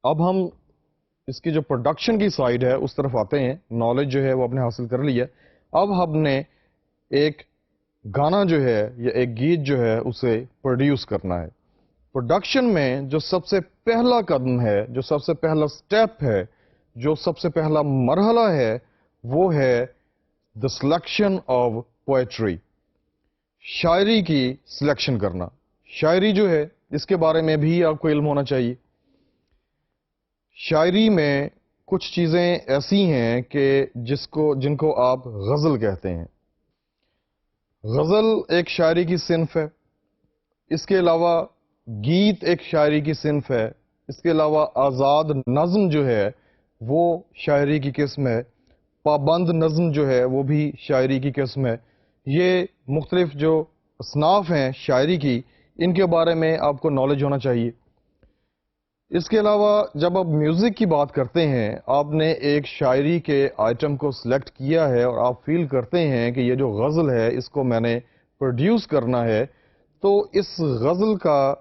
اب ہم اس کی جو پروڈکشن کی سائڈ ہے اس طرف آتے ہیں. نالج جو ہے وہ اپنے حاصل کر لیا. اب ہم نے ایک گانا جو ہے یا ایک گیت جو ہے اسے پروڈیوس کرنا ہے. پروڈکشن میں جو سب سے پہلا قدم ہے، جو سب سے پہلا سٹیپ ہے، جو سب سے پہلا مرحلہ ہے، وہ ہے دا سلیکشن آف پوئٹری. شاعری کی سلیکشن کرنا. شاعری جو ہے اس کے بارے میں بھی آپ کو علم ہونا چاہیے. شاعری میں کچھ چیزیں ایسی ہیں کہ جن کو آپ غزل کہتے ہیں. غزل ایک شاعری کی صنف ہے. اس کے علاوہ گیت ایک شاعری کی صنف ہے. اس کے علاوہ آزاد نظم جو ہے وہ شاعری کی قسم ہے. پابند نظم جو ہے وہ بھی شاعری کی قسم ہے. یہ مختلف جو اصناف ہیں شاعری کی، ان کے بارے میں آپ کو نالج ہونا چاہیے. اس کے علاوہ جب آپ میوزک کی بات کرتے ہیں، آپ نے ایک شاعری کے آئٹم کو سلیکٹ کیا ہے اور آپ فیل کرتے ہیں کہ یہ جو غزل ہے اس کو میں نے پروڈیوس کرنا ہے، تو اس غزل کا،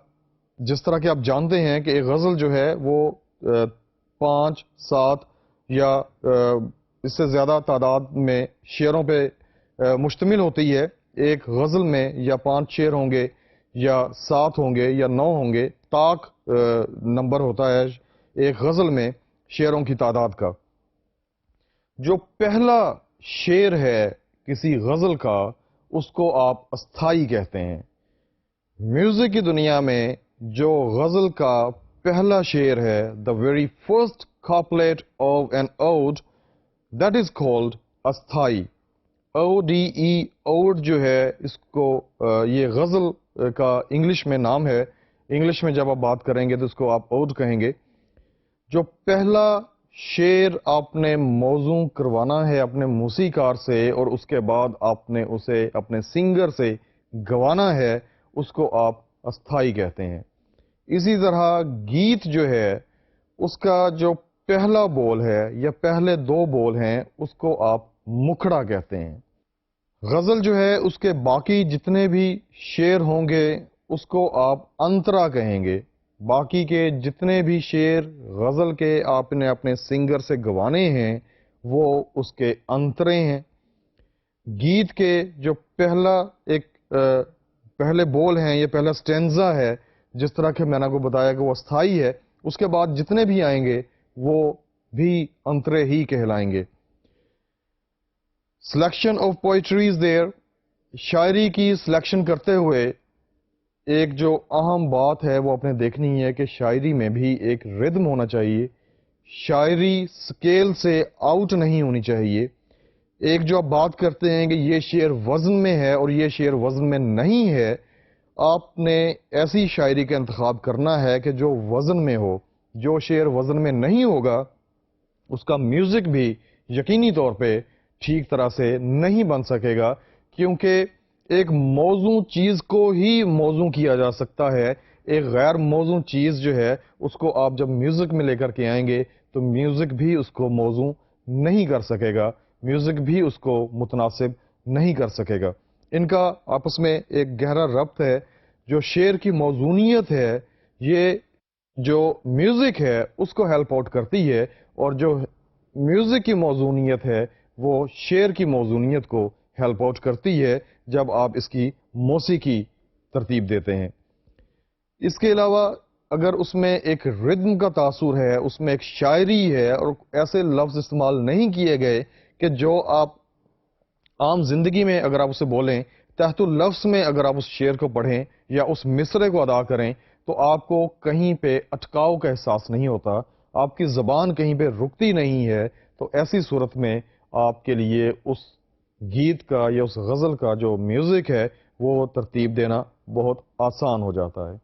جس طرح کہ آپ جانتے ہیں کہ ایک غزل جو ہے وہ 5 7 یا اس سے زیادہ تعداد میں شعروں پہ مشتمل ہوتی ہے. ایک غزل میں یا 5 شعر ہوں گے یا 7 ہوں گے یا 9 ہوں گے. طاق نمبر ہوتا ہے ایک غزل میں شعروں کی تعداد کا. جو پہلا شعر ہے کسی غزل کا اس کو آپ استھائی کہتے ہیں. میوزک کی دنیا میں جو غزل کا پہلا شعر ہے، the very first couplet of an ode, that is called asthayi. ODE ode جو ہے اس کو یہ غزل کا انگلش میں نام ہے. انگلش میں جب آپ بات کریں گے تو اس کو آپ اوڈ کہیں گے. جو پہلا شعر آپ نے موزوں کروانا ہے اپنے موسیقار سے اور اس کے بعد آپ نے اسے اپنے سنگر سے گوانا ہے، اس کو آپ استھائی کہتے ہیں. اسی طرح گیت جو ہے اس کا جو پہلا بول ہے یا پہلے 2 بول ہیں اس کو آپ مکھڑا کہتے ہیں. غزل جو ہے اس کے باقی جتنے بھی شعر ہوں گے اس کو آپ انترا کہیں گے. باقی کے جتنے بھی شعر غزل کے آپ نے اپنے سنگر سے گوانے ہیں وہ اس کے انترے ہیں. گیت کے جو پہلا ایک پہلے بول ہیں، یہ پہلا سٹینزا ہے، جس طرح کہ میں نے آپ کو بتایا کہ وہ استھائی ہے. اس کے بعد جتنے بھی آئیں گے وہ بھی انترے ہی کہلائیں گے. Selection of poetry is there. شاعری کی سلیکشن کرتے ہوئے ایک جو اہم بات ہے وہ اپنے دیکھنی ہے کہ شاعری میں بھی ایک ردم ہونا چاہیے. شاعری سکیل سے آؤٹ نہیں ہونی چاہیے. ایک جو آپ بات کرتے ہیں کہ یہ شعر وزن میں ہے اور یہ شعر وزن میں نہیں ہے، آپ نے ایسی شاعری کا انتخاب کرنا ہے کہ جو وزن میں ہو. جو شعر وزن میں نہیں ہوگا اس کا میوزک بھی یقینی طور پہ ٹھیک طرح سے نہیں بن سکے گا، کیونکہ ایک موزوں چیز کو ہی موزوں کیا جا سکتا ہے. ایک غیر موزوں چیز جو ہے اس کو آپ جب میوزک میں لے کر کے آئیں گے تو میوزک بھی اس کو موزوں نہیں کر سکے گا، میوزک بھی اس کو متناسب نہیں کر سکے گا. ان کا آپس میں ایک گہرا ربط ہے. جو شعر کی موزونیت ہے یہ جو میوزک ہے اس کو ہیلپ آؤٹ کرتی ہے، اور جو میوزک کی موزونیت ہے وہ شعر کی موزونیت کو ہیلپ آؤٹ کرتی ہے جب آپ اس کی موسیقی ترتیب دیتے ہیں. اس کے علاوہ اگر اس میں ایک ردم کا تاثر ہے، اس میں ایک شاعری ہے اور ایسے لفظ استعمال نہیں کیے گئے کہ جو آپ عام زندگی میں اگر آپ اسے بولیں، تحت اللفظ میں اگر آپ اس شعر کو پڑھیں یا اس مصرعے کو ادا کریں تو آپ کو کہیں پہ اٹکاؤ کا احساس نہیں ہوتا، آپ کی زبان کہیں پہ رکتی نہیں ہے. تو ایسی صورت میں آپ کے لیے اس گیت کا یا اس غزل کا جو میوزک ہے وہ ترتیب دینا بہت آسان ہو جاتا ہے.